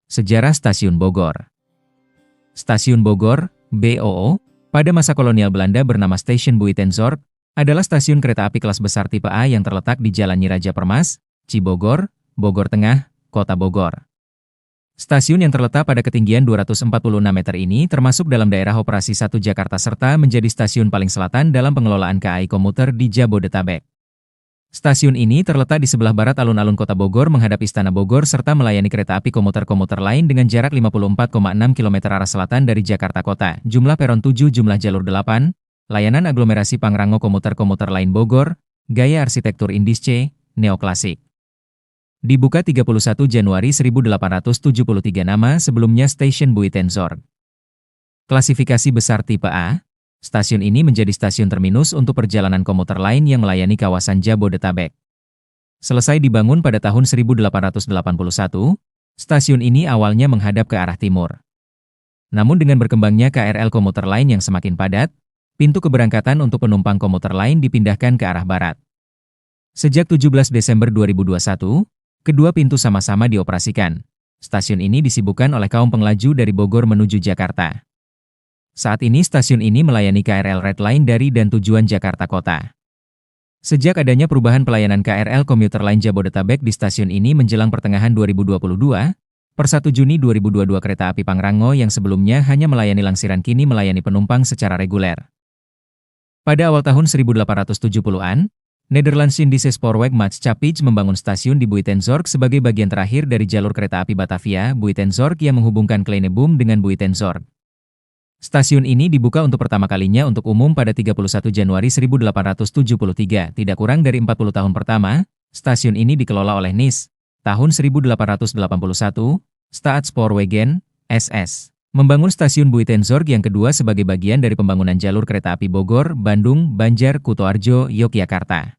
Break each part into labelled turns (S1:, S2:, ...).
S1: Sejarah Stasiun Bogor. Stasiun Bogor, BOO, pada masa kolonial Belanda bernama Station Buitenzorg, adalah stasiun kereta api kelas besar tipe A yang terletak di Jalan Nyi Raja Permas, Cibogor, Bogor Tengah, Kota Bogor. Stasiun yang terletak pada ketinggian 246 meter ini termasuk dalam daerah operasi 1 Jakarta serta menjadi stasiun paling selatan dalam pengelolaan KAI Komuter di Jabodetabek. Stasiun ini terletak di sebelah barat alun-alun Kota Bogor menghadap Istana Bogor serta melayani kereta api komuter-komuter lain dengan jarak 54,6 km arah selatan dari Jakarta Kota, jumlah peron 7, jumlah jalur 8, layanan aglomerasi Pangrango komuter-komuter lain Bogor, gaya arsitektur indische, neoklasik. Dibuka 31 Januari 1873 nama sebelumnya Station Buitenzorg. Klasifikasi besar tipe A. Stasiun ini menjadi stasiun terminus untuk perjalanan komuter lain yang melayani kawasan Jabodetabek. Selesai dibangun pada tahun 1881, stasiun ini awalnya menghadap ke arah timur. Namun dengan berkembangnya KRL komuter lain yang semakin padat, pintu keberangkatan untuk penumpang komuter lain dipindahkan ke arah barat. Sejak 17 Desember 2021, kedua pintu sama-sama dioperasikan. Stasiun ini disibukkan oleh kaum penglaju dari Bogor menuju Jakarta. Saat ini stasiun ini melayani KRL Red Line dari dan tujuan Jakarta Kota. Sejak adanya perubahan pelayanan KRL komuter lain Jabodetabek di stasiun ini menjelang pertengahan 2022, per 1 Juni 2022 kereta api Pangrango yang sebelumnya hanya melayani langsiran kini melayani penumpang secara reguler. Pada awal tahun 1870-an, Nederlandse Indische Spoorweg-Maatschappij membangun stasiun di Buitenzorg sebagai bagian terakhir dari jalur kereta api Batavia, Buitenzorg yang menghubungkan Kleineboom dengan Buitenzorg. Stasiun ini dibuka untuk pertama kalinya untuk umum pada 31 Januari 1873, tidak kurang dari 40 tahun pertama, stasiun ini dikelola oleh NIS. Tahun 1881, Staatspoorwegen, SS, membangun stasiun Buitenzorg yang kedua sebagai bagian dari pembangunan jalur kereta api Bogor, Bandung, Banjar, Kutoarjo, Yogyakarta.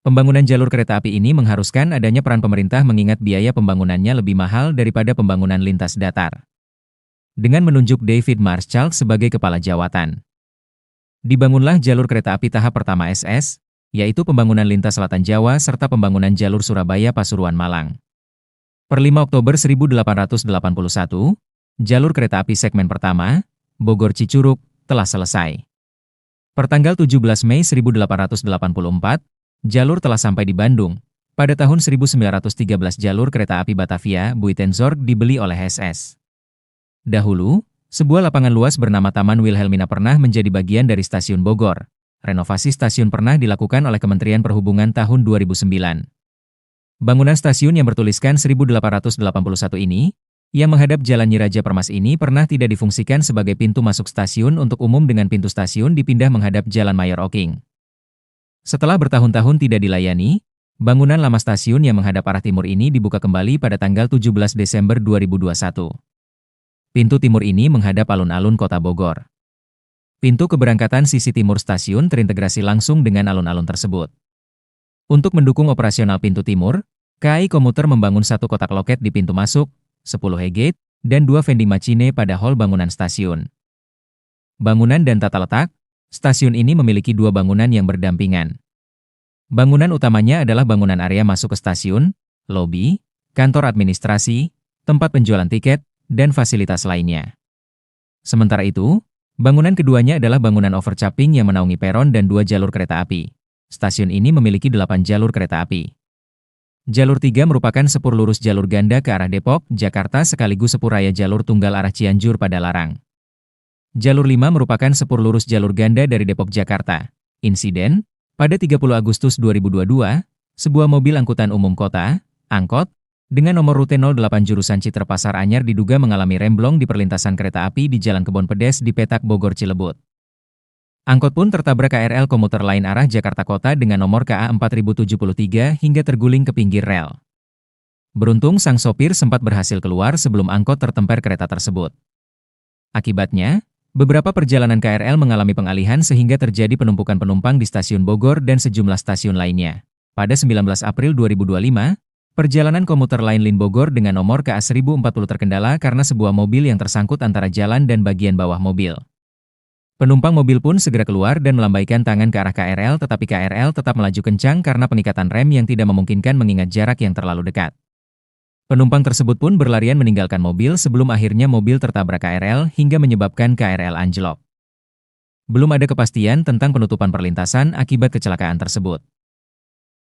S1: Pembangunan jalur kereta api ini mengharuskan adanya peran pemerintah mengingat biaya pembangunannya lebih mahal daripada pembangunan lintas datar. Dengan menunjuk David Marschalk sebagai kepala jawatan. Dibangunlah jalur kereta api tahap pertama SS, yaitu pembangunan lintas Selatan Jawa serta pembangunan jalur Surabaya-Pasuruan-Malang. Per 5 Oktober 1881, jalur kereta api segmen pertama, Bogor-Cicurug, telah selesai. Per tanggal 17 Mei 1884, jalur telah sampai di Bandung. Pada tahun 1913 jalur kereta api Batavia, Buitenzorg dibeli oleh SS. Dahulu, sebuah lapangan luas bernama Taman Wilhelmina pernah menjadi bagian dari Stasiun Bogor. Renovasi stasiun pernah dilakukan oleh Kementerian Perhubungan tahun 2009. Bangunan stasiun yang bertuliskan 1881 ini, yang menghadap Jalan Nyi Raja Permas ini pernah tidak difungsikan sebagai pintu masuk stasiun untuk umum dengan pintu stasiun dipindah menghadap Jalan Mayor Oking. Setelah bertahun-tahun tidak dilayani, bangunan lama stasiun yang menghadap arah timur ini dibuka kembali pada tanggal 17 Desember 2021. Pintu timur ini menghadap alun-alun Kota Bogor. Pintu keberangkatan sisi timur stasiun terintegrasi langsung dengan alun-alun tersebut. Untuk mendukung operasional pintu timur, KAI Komuter membangun 1 kotak loket di pintu masuk, 10 e-gate, dan 2 vending machine pada hall bangunan stasiun. Bangunan dan tata letak, stasiun ini memiliki 2 bangunan yang berdampingan. Bangunan utamanya adalah bangunan area masuk ke stasiun, lobi, kantor administrasi, tempat penjualan tiket, dan fasilitas lainnya. Sementara itu, bangunan keduanya adalah bangunan overcapping yang menaungi peron dan 2 jalur kereta api. Stasiun ini memiliki 8 jalur kereta api. Jalur 3 merupakan sepur lurus jalur ganda ke arah Depok, Jakarta sekaligus sepur raya jalur tunggal arah Cianjur pada Larang. Jalur 5 merupakan sepur lurus jalur ganda dari Depok, Jakarta. Insiden, pada 30 Agustus 2022, sebuah mobil angkutan umum kota, angkot, dengan nomor rute 08 jurusan Citer Pasar Anyar diduga mengalami remblong di perlintasan kereta api di Jalan Kebon Pedes di Petak Bogor Cilebut. Angkot pun tertabrak KRL komuter lain arah Jakarta Kota dengan nomor KA 4073 hingga terguling ke pinggir rel. Beruntung sang sopir sempat berhasil keluar sebelum angkot tertemper kereta tersebut. Akibatnya, beberapa perjalanan KRL mengalami pengalihan sehingga terjadi penumpukan penumpang di stasiun Bogor dan sejumlah stasiun lainnya. Pada 19 April 2025, perjalanan komuter lain Lin Bogor dengan nomor KA 1040 terkendala karena sebuah mobil yang tersangkut antara jalan dan bagian bawah mobil. Penumpang mobil pun segera keluar dan melambaikan tangan ke arah KRL tetapi KRL tetap melaju kencang karena pengikatan rem yang tidak memungkinkan mengingat jarak yang terlalu dekat. Penumpang tersebut pun berlarian meninggalkan mobil sebelum akhirnya mobil tertabrak KRL hingga menyebabkan KRL anjlok. Belum ada kepastian tentang penutupan perlintasan akibat kecelakaan tersebut.